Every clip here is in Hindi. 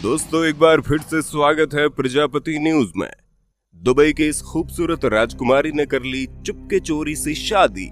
दोस्तों एक बार फिर से स्वागत है प्रजापति न्यूज में। दुबई की इस खूबसूरत राजकुमारी ने कर ली चुपके चोरी से शादी।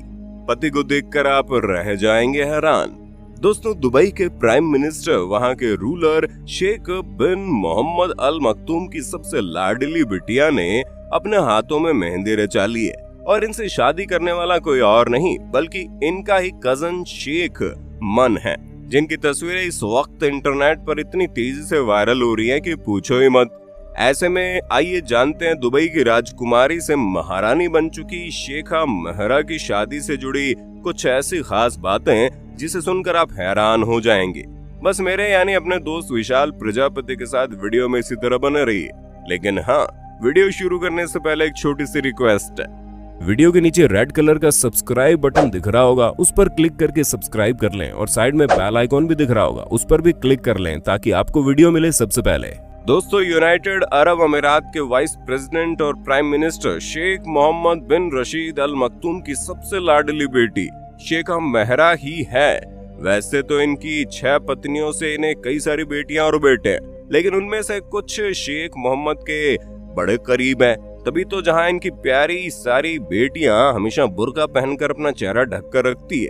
पति को देखकर आप रह जाएंगे हैरान। दोस्तों दुबई के प्राइम मिनिस्टर वहां के रूलर शेख बिन मोहम्मद अल मखतूम की सबसे लाडली बिटिया ने अपने हाथों में मेहंदी रचा ली है और इनसे शादी करने वाला कोई और नहीं बल्कि इनका ही कजन शेख मन है, जिनकी तस्वीरें इस वक्त इंटरनेट पर इतनी तेजी से वायरल हो रही हैं कि पूछो ही मत। ऐसे में आइए जानते हैं दुबई की राजकुमारी से महारानी बन चुकी शेखा महरा की शादी से जुड़ी कुछ ऐसी खास बातें जिसे सुनकर आप हैरान हो जाएंगे। बस मेरे यानी अपने दोस्त विशाल प्रजापति के साथ वीडियो में इसी तरह बने रहिए। लेकिन हाँ, वीडियो शुरू करने से पहले एक छोटी सी रिक्वेस्ट है। वीडियो के नीचे रेड कलर का सब्सक्राइब बटन दिख रहा होगा, उस पर क्लिक करके सब्सक्राइब कर लें और साइड में बेल आइकॉन भी दिख रहा होगा, उस पर भी क्लिक कर लें ताकि आपको वीडियो मिले सबसे पहले। दोस्तों यूनाइटेड अरब अमीरात के वाइस प्रेसिडेंट और प्राइम मिनिस्टर शेख मोहम्मद बिन रशीद अल मखतूम की सबसे लाडली बेटी शेखा महरा ही है। वैसे तो इनकी 6 पत्नियों से इन्हें कई सारी बेटियां और बेटे हैं, लेकिन उनमें से कुछ शेख मोहम्मद के बड़े करीब हैं। तभी तो जहां इनकी प्यारी सारी बेटियां हमेशा बुर्का पहनकर अपना चेहरा ढक कर रखती है,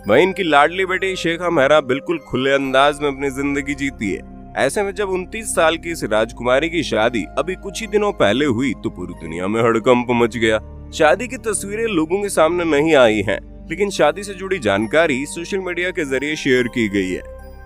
वहीं इनकी लाडली बेटी शेखा महरा बिल्कुल खुले अंदाज में अपनी जिंदगी जीती है। ऐसे में जब 29 साल की इस राजकुमारी की शादी अभी कुछ ही दिनों पहले हुई तो पूरी दुनिया में हड़कंप मच गया। शादी की तस्वीरें लोगों के सामने नहीं आई हैं, लेकिन शादी से जुड़ी जानकारी सोशल मीडिया के जरिए शेयर की गई है।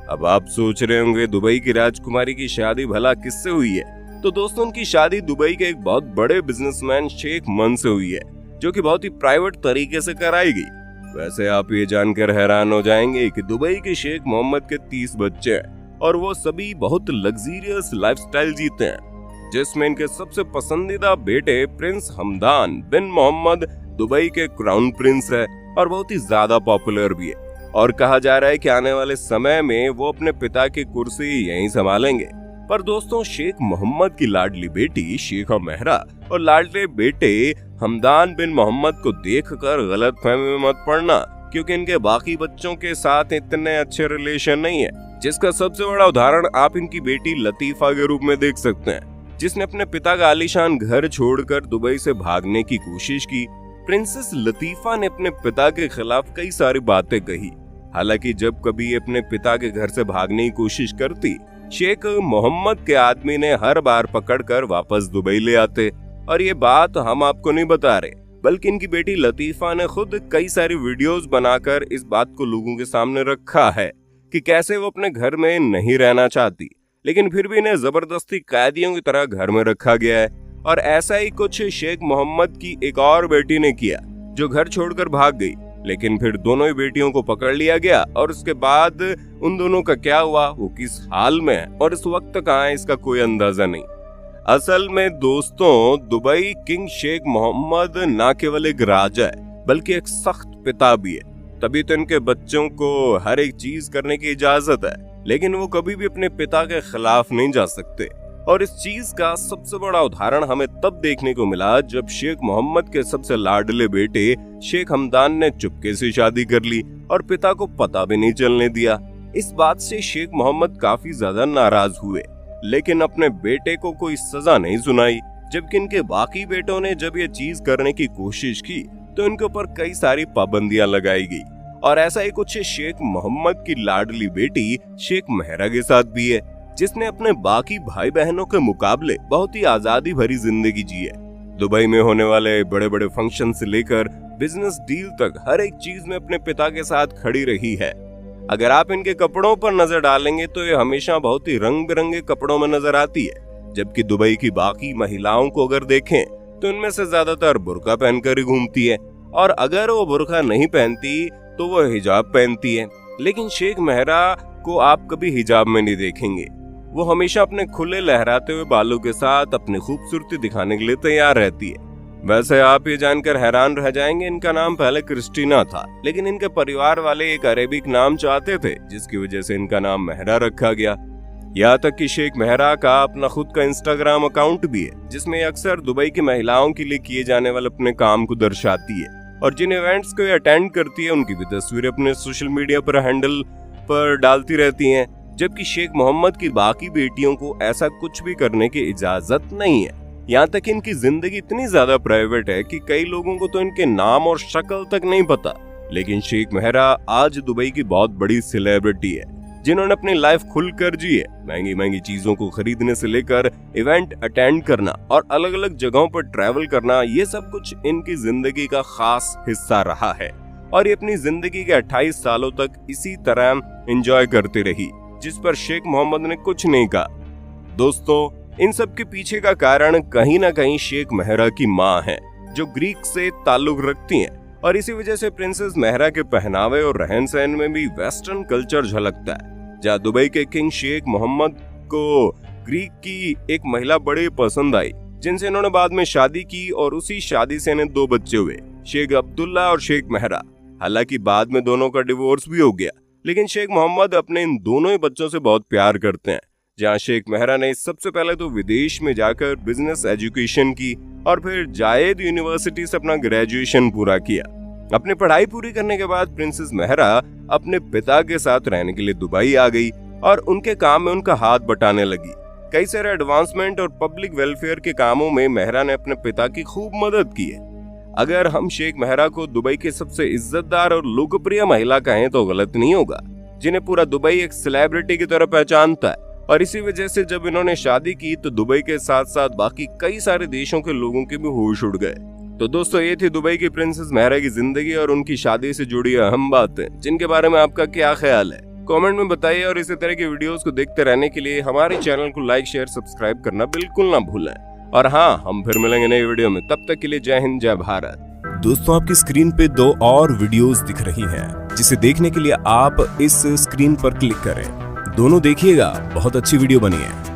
अब आप सोच रहे होंगे दुबई की राजकुमारी की शादी भला किससे हुई है? तो दोस्तों उनकी शादी दुबई के एक बहुत बड़े बिजनेसमैन शेख मन से हुई है, जो कि बहुत ही प्राइवेट तरीके से कराई गई। वैसे आप ये जानकर हैरान हो जाएंगे कि दुबई के शेख मोहम्मद के 30 बच्चे हैं और वो सभी बहुत लग्जरियस लाइफस्टाइल जीते हैं, जिसमें इनके सबसे पसंदीदा बेटे प्रिंस हमदान बिन मोहम्मद दुबई के क्राउन प्रिंस है और बहुत ही ज्यादा पॉपुलर भी है। और कहा जा रहा है कि आने वाले समय में वो अपने पिता की कुर्सी यहीं संभालेंगे। पर दोस्तों शेख मोहम्मद की लाडली बेटी शेखा महरा और लाडले बेटे हमदान बिन मोहम्मद को देखकर गलतफहमी में मत पड़ना, क्योंकि इनके बाकी बच्चों के साथ इतने अच्छे रिलेशन नहीं है। जिसका सबसे बड़ा उदाहरण आप इनकी बेटी लतीफा के रूप में देख सकते हैं, जिसने अपने पिता का आलीशान घर छोड़कर दुबई से भागने की कोशिश की। प्रिंसेस लतीफा ने अपने पिता के खिलाफ कई सारी बातें कही। हालांकि जब कभी अपने पिता के घर से भागने की कोशिश करती, शेख मोहम्मद के आदमी ने हर बार पकड़कर वापस दुबई ले आते। और ये बात हम आपको नहीं बता रहे, बल्कि इनकी बेटी लतीफा ने खुद कई सारी वीडियोस बनाकर इस बात को लोगों के सामने रखा है कि कैसे वो अपने घर में नहीं रहना चाहती, लेकिन फिर भी इन्हें जबरदस्ती कैदियों की तरह घर में रखा गया है। और ऐसा ही कुछ शेख मोहम्मद की एक और बेटी ने किया, जो घर छोड़कर भाग गई, लेकिन फिर दोनों ही बेटियों को पकड़ लिया गया। और उसके बाद उन दोनों का क्या हुआ, वो किस हाल में है और इस वक्त कहाँ है, इसका कोई अंदाजा नहीं। असल में दोस्तों दुबई किंग शेख मोहम्मद न केवल एक राजा है बल्कि एक सख्त पिता भी है। तभी तो इनके बच्चों को हर एक चीज करने की इजाजत है, लेकिन वो कभी भी अपने पिता के खिलाफ नहीं जा सकते। और इस चीज का सबसे बड़ा उदाहरण हमें तब देखने को मिला जब शेख मोहम्मद के सबसे लाडले बेटे शेख हमदान ने चुपके से शादी कर ली और पिता को पता भी नहीं चलने दिया। इस बात से शेख मोहम्मद काफी ज्यादा नाराज हुए, लेकिन अपने बेटे को कोई सजा नहीं सुनाई। जबकि इनके बाकी बेटों ने जब ये चीज करने की कोशिश की तो इनके ऊपर कई सारी पाबंदियां लगाई गई। और ऐसा ही कुछ शेख मोहम्मद की लाडली बेटी शेख महरा के साथ भी है, जिसने अपने बाकी भाई बहनों के मुकाबले बहुत ही आजादी भरी जिंदगी जी है। दुबई में होने वाले बड़े बड़े फंक्शन से लेकर बिजनेस डील तक हर एक चीज में अपने पिता के साथ खड़ी रही है। अगर आप इनके कपड़ों पर नजर डालेंगे तो ये हमेशा बहुत ही रंग बिरंगे कपड़ों में नजर आती है। जबकि दुबई की बाकी महिलाओं को अगर देखें तो इनमें से ज्यादातर बुर्का पहनकर ही घूमती है, और अगर वो बुर्का नहीं पहनती तो वो हिजाब पहनती है। लेकिन शेख महरा को आप कभी हिजाब में नहीं देखेंगे। वो हमेशा अपने खुले लहराते हुए बालों के साथ अपनी खूबसूरती दिखाने के लिए तैयार रहती है। वैसे आप ये जानकर हैरान रह जाएंगे, इनका नाम पहले क्रिस्टीना था, लेकिन इनके परिवार वाले एक अरेबिक नाम चाहते थे, जिसकी वजह से इनका नाम महरा रखा गया। यहाँ तक कि शेख महरा का अपना खुद का इंस्टाग्राम अकाउंट भी है, जिसमें अक्सर दुबई की महिलाओं के लिए किए जाने वाले अपने काम को दर्शाती है। और जिन इवेंट्स को अटेंड करती है उनकी भी तस्वीरें अपने सोशल मीडिया पर हैंडल पर डालती रहती हैं। जबकि शेख मोहम्मद की बाकी बेटियों को ऐसा कुछ भी करने की इजाजत नहीं है। यहाँ तक इनकी जिंदगी इतनी ज्यादा प्राइवेट है कि कई लोगों को तो इनके नाम और शक्ल तक नहीं पता। लेकिन शेख मेहरा आज दुबई की बहुत बड़ी सेलिब्रिटी है, जिन्होंने अपनी लाइफ खुलकर जी है। महंगी महंगी चीजों को खरीदने से लेकर इवेंट अटेंड करना और अलग अलग जगहों पर ट्रैवल करना, ये सब कुछ इनकी जिंदगी का खास हिस्सा रहा है। और ये अपनी जिंदगी के 28 सालों तक इसी तरह एंजॉय करती रही, जिस पर शेख मोहम्मद ने कुछ नहीं कहा। दोस्तों, इन सब के पीछे का कारण कहीं ना कहीं शेख मेहरा की माँ है, जो ग्रीक से ताल्लुक रखती हैं, और इसी वजह से प्रिंसेस मेहरा के पहनावे और रहन सहन में भी वेस्टर्न कल्चर झलकता है। जहाँ दुबई के किंग शेख मोहम्मद को ग्रीक की एक महिला बड़ी पसंद आई, जिनसे इन्होंने बाद में शादी की और उसी शादी से इन्हें 2 बच्चे हुए, शेख अब्दुल्ला और शेख मेहरा। हालांकि बाद में दोनों का डिवोर्स भी हो गया, लेकिन शेख मोहम्मद अपने इन दोनों ही बच्चों से बहुत प्यार करते हैं। जहाँ शेख मेहरा ने सबसे पहले तो विदेश में जाकर बिजनेस एजुकेशन की और फिर जायद यूनिवर्सिटी से अपना ग्रेजुएशन पूरा किया। अपनी पढ़ाई पूरी करने के बाद प्रिंसेस मेहरा अपने पिता के साथ रहने के लिए दुबई आ गई और उनके काम में उनका हाथ बटाने लगी। कई सारे एडवांसमेंट और पब्लिक वेलफेयर के कामों में मेहरा ने अपने पिता की खूब मदद की है। अगर हम शेख मेहरा को दुबई की सबसे इज्जतदार और लोकप्रिय महिला कहें तो गलत नहीं होगा, जिन्हें पूरा दुबई एक सेलिब्रिटी की तरह पहचानता है। और इसी वजह से जब इन्होंने शादी की तो दुबई के साथ साथ बाकी कई सारे देशों के लोगों के भी होश उड़ गए। तो दोस्तों, ये थी दुबई की प्रिंसेस मेहरा की जिंदगी और उनकी शादी से जुड़ी अहम बातें, जिनके बारे में आपका क्या ख्याल है, कमेंट में बताइए। और इसी तरह की वीडियोस को देखते रहने के लिए हमारे चैनल को लाइक, शेयर, सब्सक्राइब करना बिल्कुल ना भूलें। और हाँ, हम फिर मिलेंगे नई वीडियो में। तब तक के लिए जय हिंद, जय भारत। दोस्तों, आपकी स्क्रीन पे 2 और वीडियोस दिख रही हैं, जिसे देखने के लिए आप इस स्क्रीन पर क्लिक करें। दोनों देखिएगा, बहुत अच्छी वीडियो बनी है।